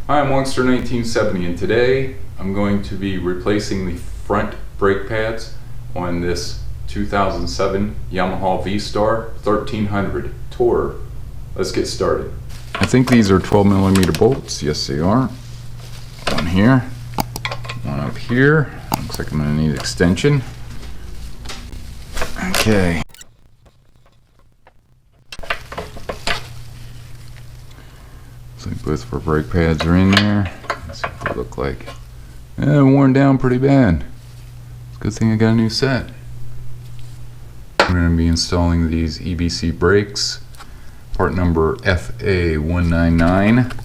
Hi, I'm Longster 1970, and today I'm going to be replacing the front brake pads on this 2007 Yamaha Vstar 1300 Tourer. Let's get started. I think these are 12mm bolts. Yes, they are. One here, one up here. Looks like I'm going to need extension. Okay. Looks like both of our brake pads are in there. Let's see what they look like. Yeah, worn down pretty bad. It's a good thing I got a new set. We're going to be installing these EBC brakes. Part number FA199.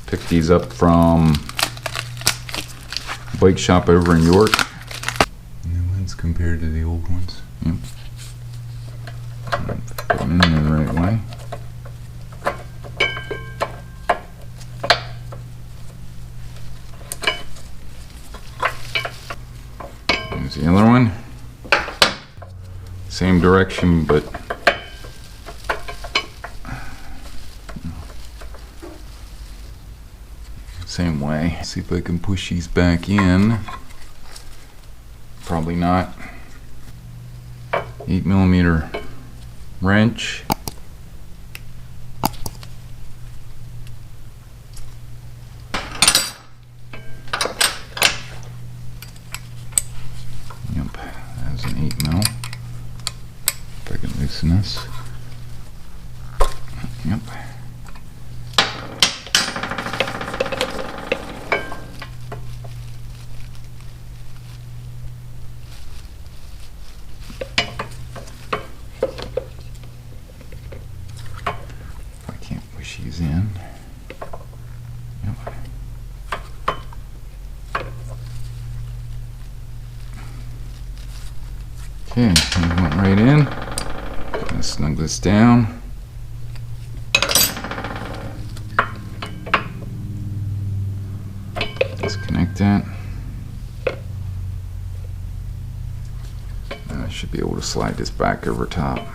Picked these up from a bike shop over in York. New ones compared to the old ones. Yep. Put them in there the right way. Here's the other one. Same direction, but same way. See if I can push these back in. Probably not. 8mm wrench. Yep, that's an 8mm. If I can loosen this. Yep. She's in. Yep. Okay, we went right in. Gonna snug this down. Disconnect that. And I should be able to slide this back over top.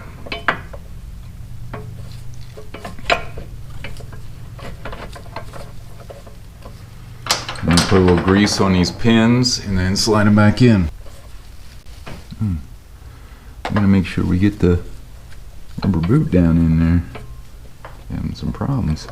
And put a little grease on these pins and then slide them back in. I'm gonna make sure we get the rubber boot down in there. Having some problems.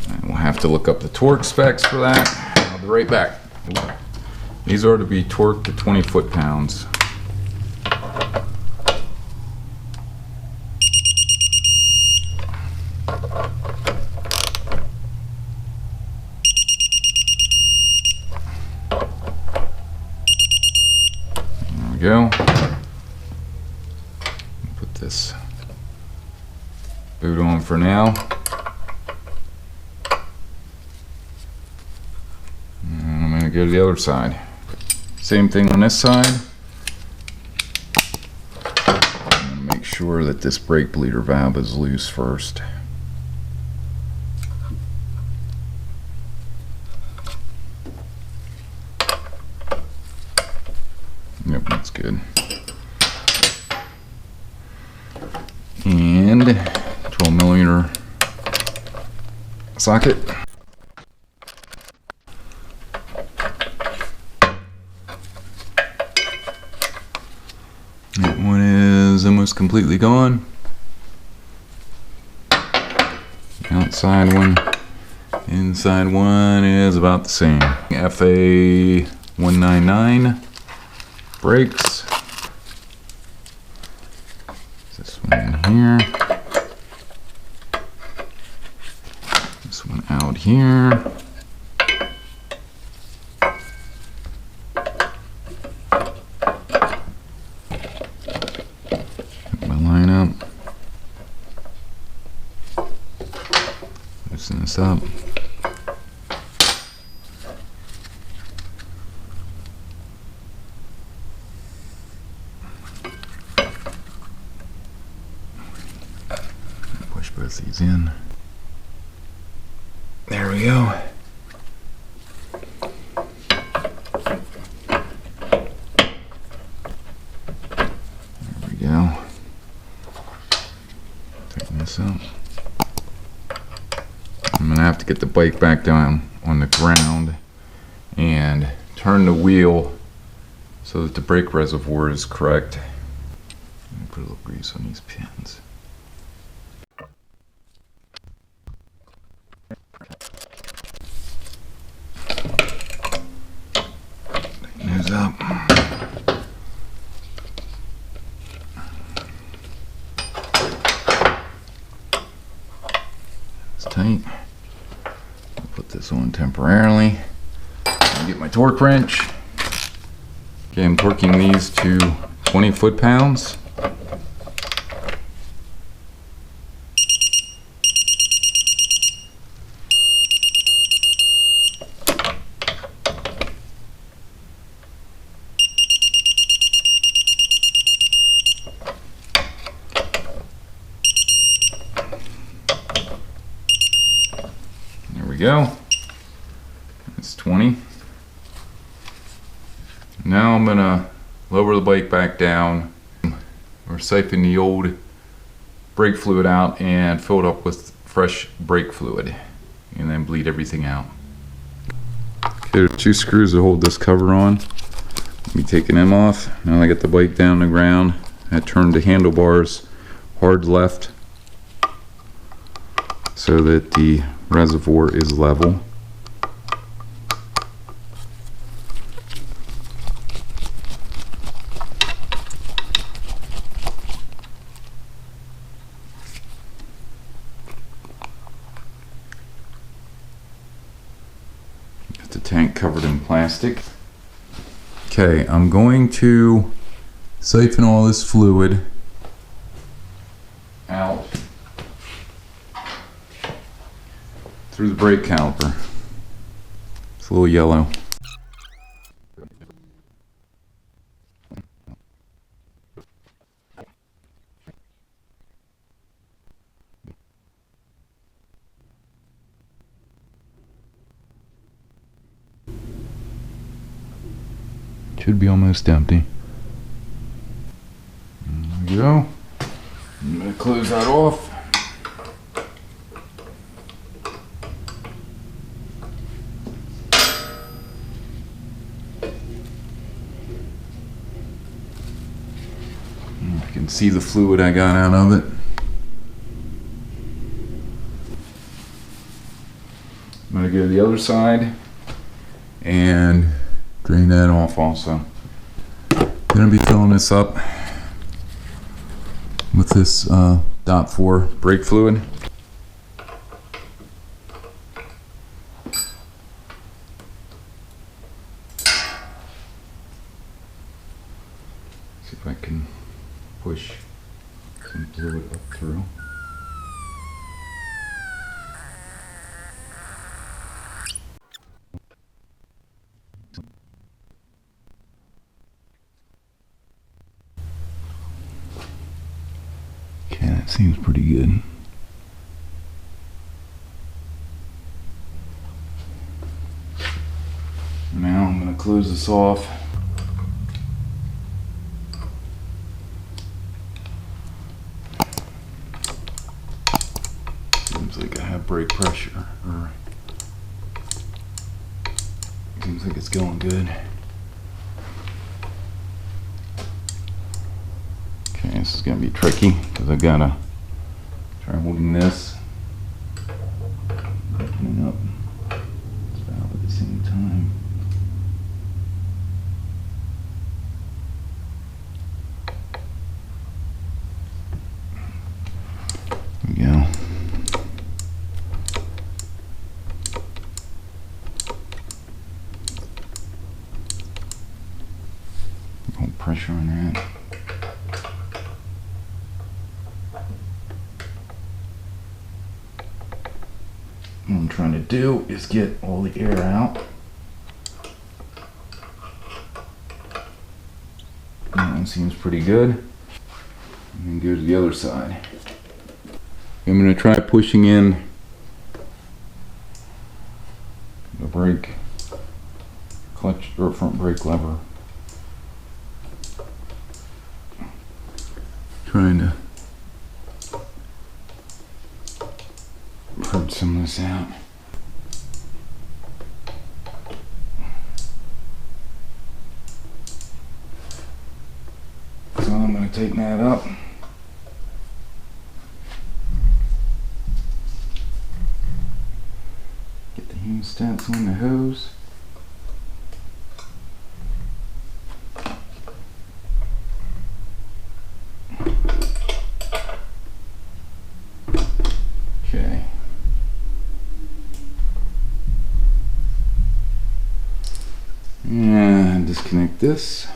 And we'll have to look up the torque specs for that. I'll be right back. These are to be torqued to 20 foot-pounds. Go. Put this boot on for now. And I'm going to go to the other side. Same thing on this side. I'm going to make sure that this brake bleeder valve is loose first. Yep, that's good. And 12mm socket. That one is almost completely gone. Outside one, inside one is about the same. FA199. Brakes. This one in here. This one out here. Put my line up. Loosen this up. Push both these in. There we go. we go. Tighten this up. I'm gonna have to get the bike back down on the ground and turn the wheel so that the brake reservoir is correct. Let me put a little grease on these pins. Tighten those up. It's tight. I'll put this on temporarily. Get my torque wrench. Okay, I'm torquing these to 20 foot-pounds. There we go. That's 20. Now I'm gonna lower the bike back down, or siphon the old brake fluid out and fill it up with fresh brake fluid, and then bleed everything out. Okay, there are 2 screws that hold this cover on. I'll be taking them off. Now I get the bike down the ground. I turned the handlebars hard left so that the reservoir is level. Got the tank covered in plastic. Okay, I'm going to siphon all this fluid out through the brake caliper. It's a little yellow. Should be almost empty. There we go. I'm going to close that off. You can see the fluid I got out of it. I'm going to go to the other side and drain that off also. Going to be filling this up with this .4 brake fluid. See if I can push some fluid up through. Okay, that seems pretty good. Now I'm going to close this off. Seems like I have brake pressure, or seems like it's going good. Okay, this is going to be tricky because I've got to try holding this, opening up this valve at the same time. There we go. Hold pressure on that. What I'm trying to do is get all the air out. That one seems pretty good. And then go to the other side. I'm going to try pushing in the brake clutch or front brake lever. Trying to purge some of this out. So I'm going to tighten that up. Get the hemostats on the hose. Okay. And disconnect this.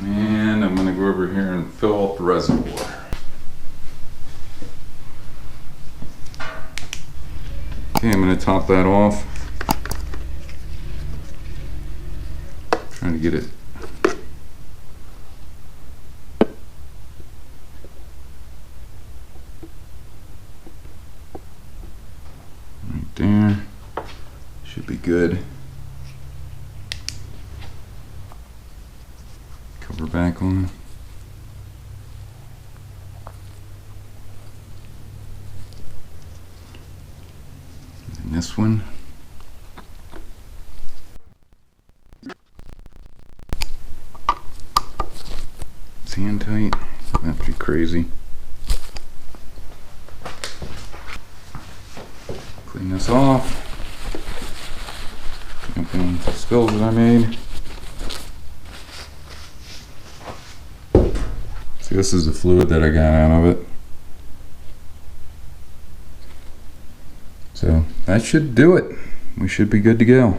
And I'm going to go over here and fill up the reservoir. Okay, I'm going to top that off. Trying to get it right there. Should be good. Cover back on. And this one. It's hand tight. That'd be crazy. Clean this off. Jump in the spills that I made. See, this is the fluid that I got out of it. So that should do it. We should be good to go.